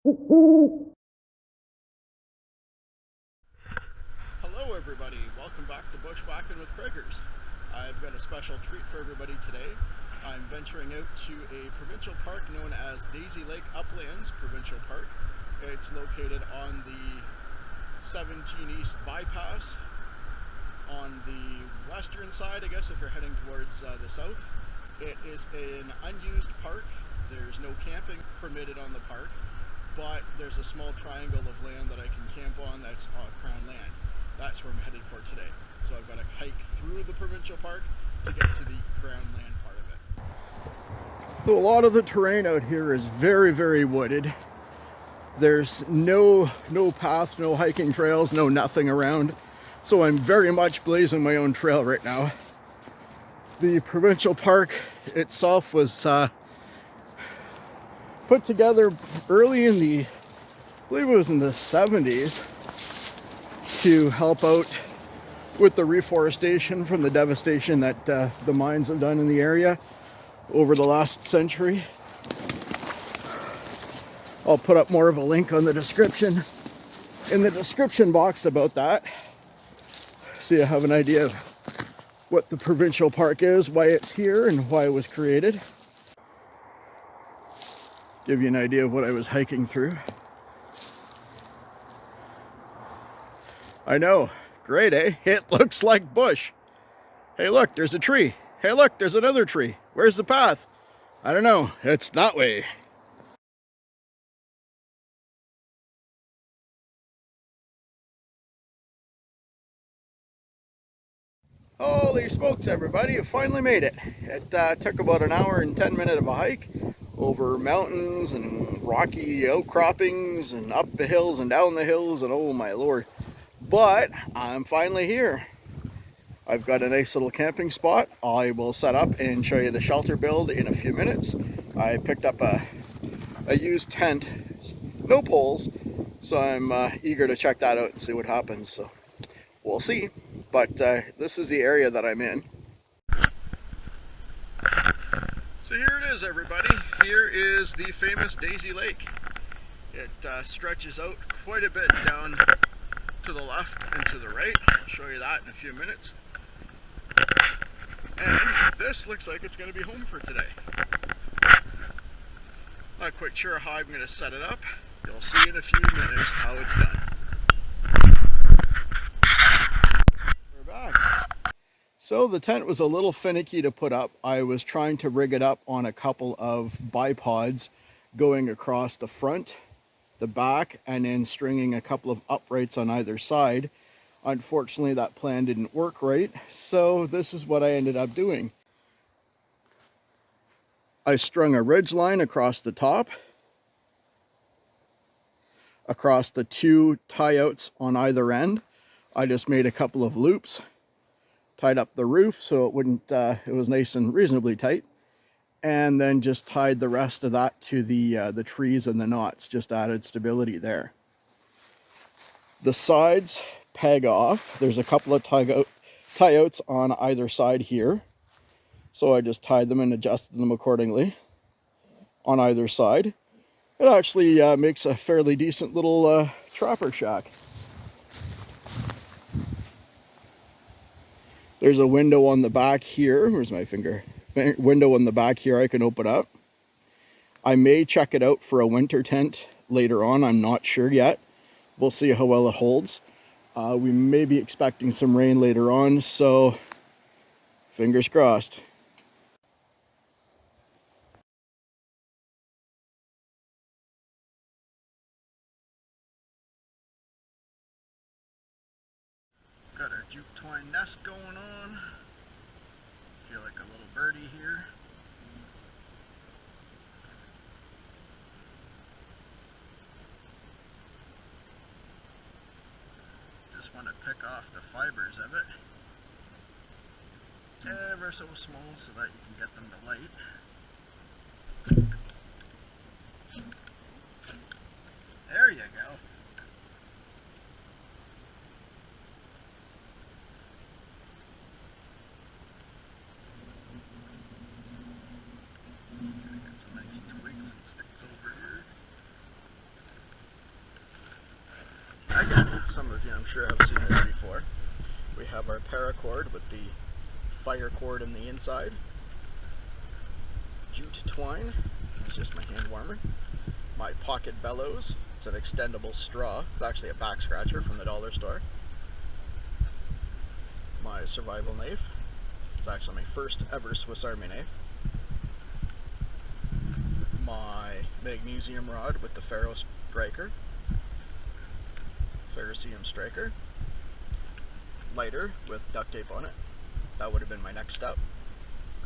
Hello everybody, welcome back to Bushwhacking with Craigers. I've got a special treat for everybody today. I'm venturing out to a provincial park known as Daisy Lake Uplands Provincial Park. It's located on the 17 East bypass on the western side, I guess, if you're heading towards the south. It is an unused park. There's no camping permitted on the park, but there's a small triangle of land that I can camp on that's Crown land. That's where I'm headed for today. So I've got to hike through the provincial park to get to the Crown land part of it. So a lot of the terrain out here is very, very wooded. There's no path, no hiking trails, no nothing around. So I'm very much blazing my own trail right now. The provincial park itself was put together early in the, I believe it was in the 70s, to help out with the reforestation from the devastation that the mines have done in the area over the last century. I'll put up more of a link on the description, in the description box about that, so you have an idea of what the provincial park is, why it's here, and why it was created. Give you an idea of what I was hiking through. I know, great, eh? It looks like bush. Hey look, there's a tree. Hey look, there's another tree. Where's the path? I don't know, it's that way. Holy smokes, everybody, you finally made it. It took about an hour and 10 minutes of a hike over mountains and rocky outcroppings and up the hills and down the hills, and oh my lord. But I'm finally here. I've got a nice little camping spot. I will set up and show you the shelter build in a few minutes. I picked up a used tent, no poles, so I'm eager to check that out and see what happens. So we'll see. But this is the area that I'm in. So here it is, everybody. Here is the famous Daisy Lake. It stretches out quite a bit down to the left and to the right. I'll show you that in a few minutes. And this looks like it's going to be home for today. Not quite sure how I'm going to set it up. You'll see in a few minutes how it's done. We're back. So the tent was a little finicky to put up. I was trying to rig it up on a couple of bipods going across the front, the back, and then stringing a couple of uprights on either side. Unfortunately, that plan didn't work right, so this is what I ended up doing. I strung a ridge line across the top, across the two tie-outs on either end. I just made a couple of loops, tied up the roof so it wouldn't, it was nice and reasonably tight, and then just tied the rest of that to the trees and the knots, just added stability there. The sides peg off. There's a couple of tie-outs on either side here, so I just tied them and adjusted them accordingly on either side. It actually makes a fairly decent little trapper shack. There's a window on the back here. Where's my finger? Window on the back here I can open up. I may check it out for a winter tent later on. I'm not sure yet. We'll see how well it holds. We may be expecting some rain later on, so fingers crossed. Got our juke twine nest going on. Feel like a little birdie here. Just want to pick off the fibers of it, ever so small, so that you can get them to light. There you go. Get some nice twigs and sticks over here. Some of you, I'm sure, have seen this before. We have our paracord with the fire cord in the inside. Jute twine, it's just my hand warmer. My pocket bellows, it's an extendable straw. It's actually a back scratcher from the dollar store. My survival knife, it's actually my first ever Swiss Army knife. My magnesium rod with the ferrocium striker. Lighter with duct tape on it. That would have been my next step.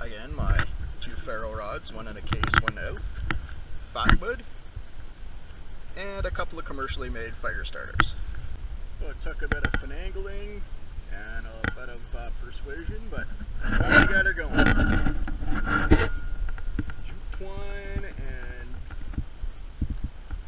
Again, my 2 ferro rods, one in a case, one out. Fat wood. And a couple of commercially made fire starters. Well, it took a bit of finagling and a bit of persuasion, but finally got her going. Jute twine and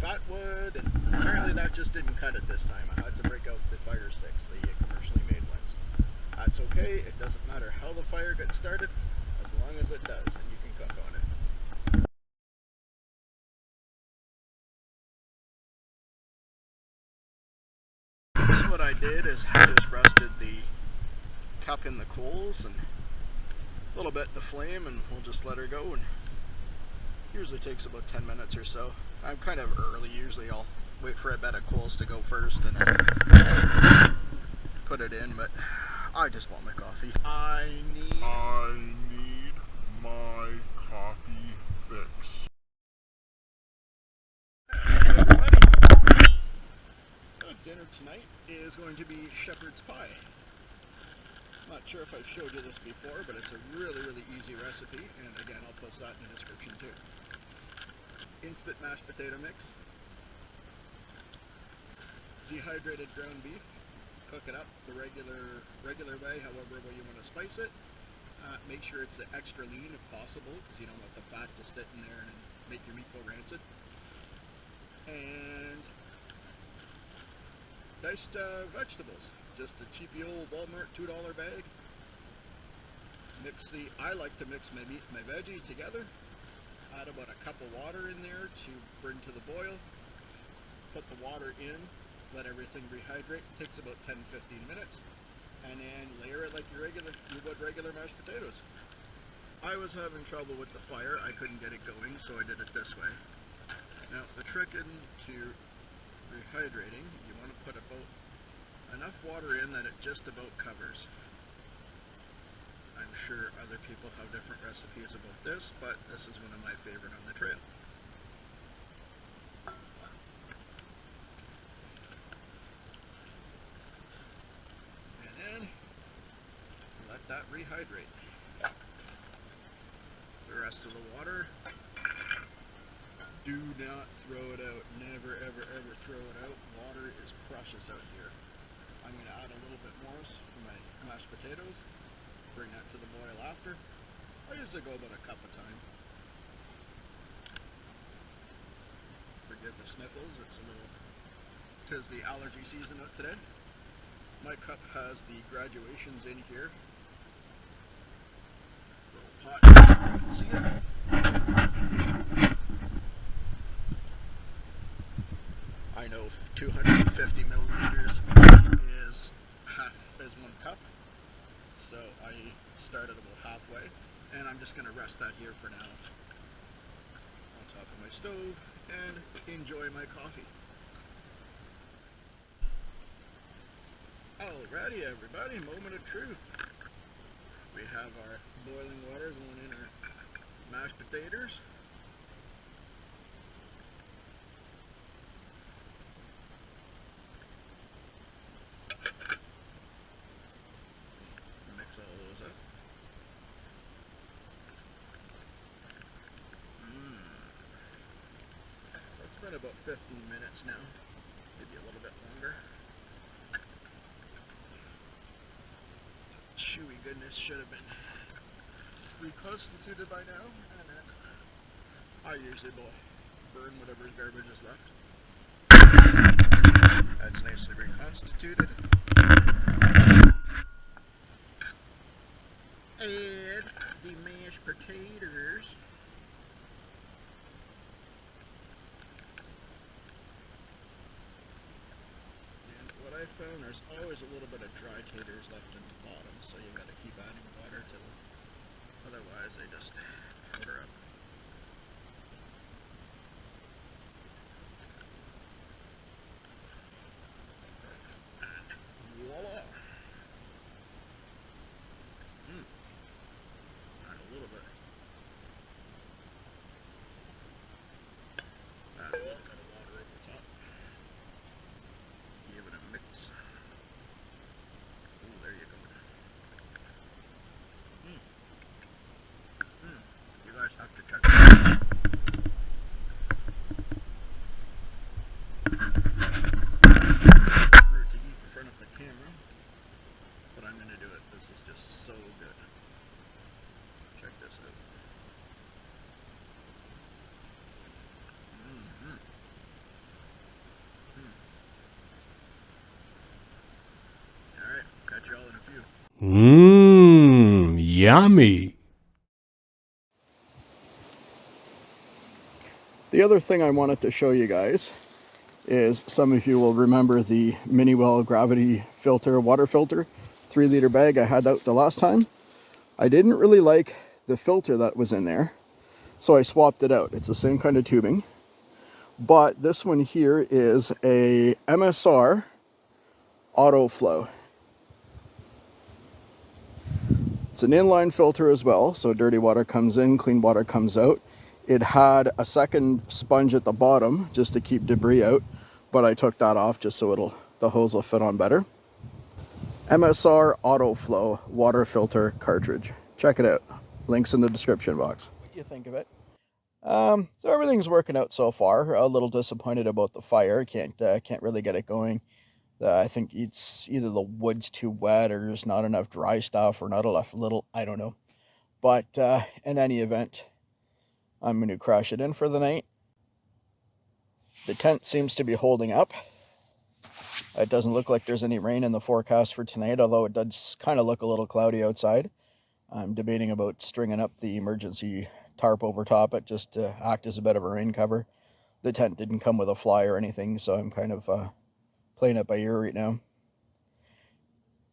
fat wood, and apparently that just didn't cut it this time. I had to break out the fire sticks, the commercially made ones. That's okay, it doesn't matter how the fire gets started, as long as it does, and you can cook on it. So what I did is I just rested the cup in the coals and a little bit in the flame, and we'll just let her go, and usually takes about 10 minutes or so. I'm kind of early, usually I'll wait for a bed of coals to go first and then put it in, but I just want my coffee. I need my coffee fix. Hey everybody! Dinner tonight is going to be shepherd's pie. I'm not sure if I've showed you this before, but it's a really easy recipe, and again I'll post that in the description too. Instant mashed potato mix, dehydrated ground beef, cook it up the regular way, however way you want to spice it. Make sure it's extra lean if possible, because you don't want the fat to sit in there and make your meat go rancid. And diced vegetables, just a cheapy old Walmart $2 bag. I like to mix my meat and my veggie together. Add about a cup of water in there to bring to the boil. Put the water in, let everything rehydrate. It takes about 10-15 minutes, and then layer it like you would regular mashed potatoes. I was having trouble with the fire. I couldn't get it going, so I did it this way. Now the trick into rehydrating, you want to put about enough water in that it just about covers. I'm sure other people have different recipes about this, but this is one of my favorite on the trail. And then let that rehydrate. The rest of the water, do not throw it out. Never ever throw it out. Water is precious out here. I'm going to add a little bit more for my mashed potatoes. Bring that to the boil after. I usually go about a cup a time. Forgive the sniffles, tis the allergy season out today. My cup has the graduations in here. Little pot, if you can see it. I know 250 milliliters is 1 cup. So I started about halfway, and I'm just going to rest that here for now on top of my stove and enjoy my coffee. Alrighty everybody, moment of truth. We have our boiling water going in our mashed potatoes. About 15 minutes now, maybe a little bit longer. Chewy goodness should have been reconstituted by now, and then I usually will burn whatever garbage is left. That's nicely reconstituted. And the mashed potatoes. found there's always a little bit of dry taters left in the bottom, so you gotta keep adding water to them. Otherwise they just powder up. And voila! Add a little bit. Add a little bit of water over the top. Give it a mix. Oh, there you go. You guys have to check it out. Rude to eat in front of the camera, but I'm gonna do it. This is just so good. Check this out. Alright, catch y'all in a few. Yummy. The other thing I wanted to show you guys is, some of you will remember the Miniwell gravity filter, water filter, 3-liter bag I had out the last time. I didn't really like the filter that was in there, so I swapped it out. It's the same kind of tubing, but this one here is a MSR Autoflow. It's an inline filter as well, so dirty water comes in, clean water comes out. It had a second sponge at the bottom just to keep debris out, but I took that off just so the hose will fit on better. MSR Autoflow water filter cartridge. Check it out. Links in the description box. What do you think of it? So everything's working out so far. A little disappointed about the fire. Can't really get it going. I think it's either the wood's too wet or there's not enough dry stuff or not enough little, I don't know. But in any event, I'm going to crash it in for the night. The tent seems to be holding up. It doesn't look like there's any rain in the forecast for tonight, although it does kind of look a little cloudy outside. I'm debating about stringing up the emergency tarp over top it just to act as a bit of a rain cover. The tent didn't come with a fly or anything, so I'm kind of playing it by ear right now.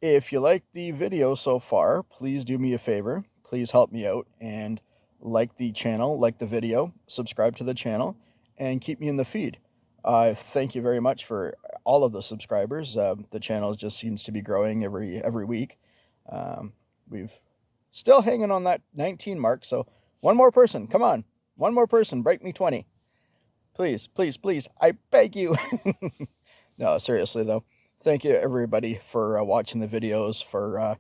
If you like the video so far, please do me a favor. Please help me out and like the channel, like the video, subscribe to the channel, and keep me in the feed. Thank you very much for all of the subscribers. The channel just seems to be growing every week. We've still hanging on that 19 mark, so one more person, come on, one more person, break me 20. Please, please, please, I beg you. No, seriously though, thank you everybody for watching the videos, for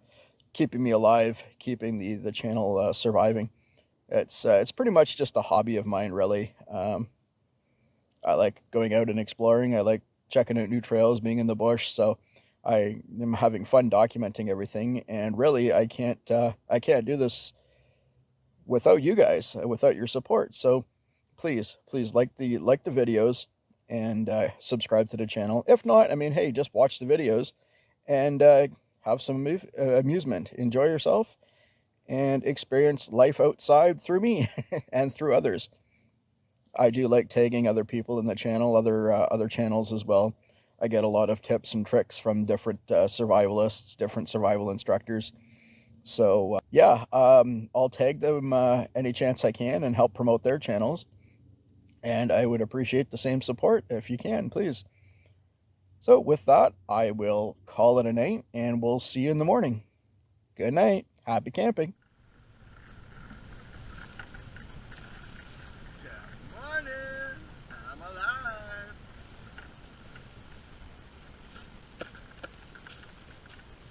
keeping me alive, keeping the channel surviving. It's pretty much just a hobby of mine, really. I like going out and exploring. I like checking out new trails, being in the bush. So I am having fun documenting everything. And really, I can't do this without you guys, without your support. So please like the videos and subscribe to the channel. If not, I mean, hey, just watch the videos and have some amusement. Enjoy yourself and experience life outside through me and through others. I do like tagging other people in the channel, other channels as well. I get a lot of tips and tricks from different survivalists, different survival instructors. So yeah, I'll tag them any chance I can and help promote their channels. And I would appreciate the same support if you can, please. So with that, I will call it a night and we'll see you in the morning. Good night. Happy camping. Good morning. I'm alive.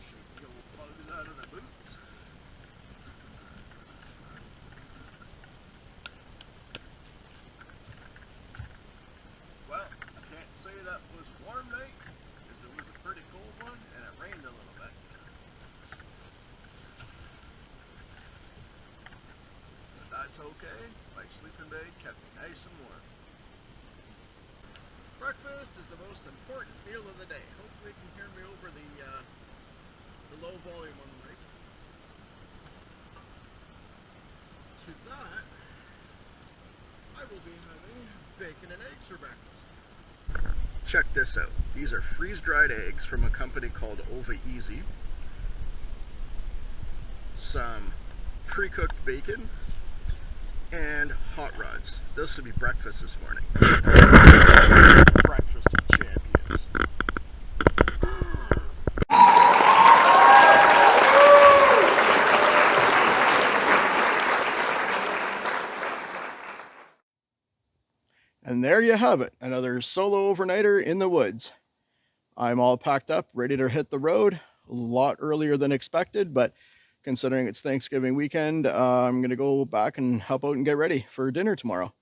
Shake the old bugs out of the boots. Well, I can't say that was a warm night, because it was a pretty cold one, and it rained a little bit. But that's okay. My sleeping bag kept me nice and warm. Breakfast is the most important meal of the day. Hopefully you can hear me over the low volume on the mic. To that, I will be having bacon and eggs for breakfast. Check this out. These are freeze-dried eggs from a company called OvaEasy. Some pre-cooked bacon and hot rods. This will be breakfast this morning. Breakfast of champions. And there you have it, another solo overnighter in the woods. I'm all packed up, ready to hit the road, a lot earlier than expected, but considering it's Thanksgiving weekend, I'm going to go back and help out and get ready for dinner tomorrow.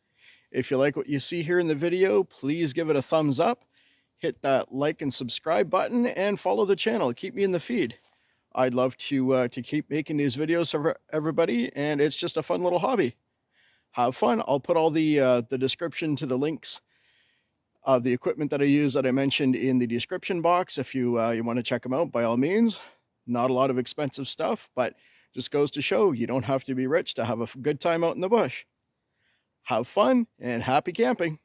If you like what you see here in the video, please give it a thumbs up, hit that like and subscribe button, and follow the channel. Keep me in the feed. I'd love to keep making these videos for everybody, and it's just a fun little hobby. Have fun. I'll put all the description to the links of the equipment that I use that I mentioned in the description box. If you want to check them out, by all means. Not a lot of expensive stuff, but just goes to show you don't have to be rich to have a good time out in the bush. Have fun and happy camping.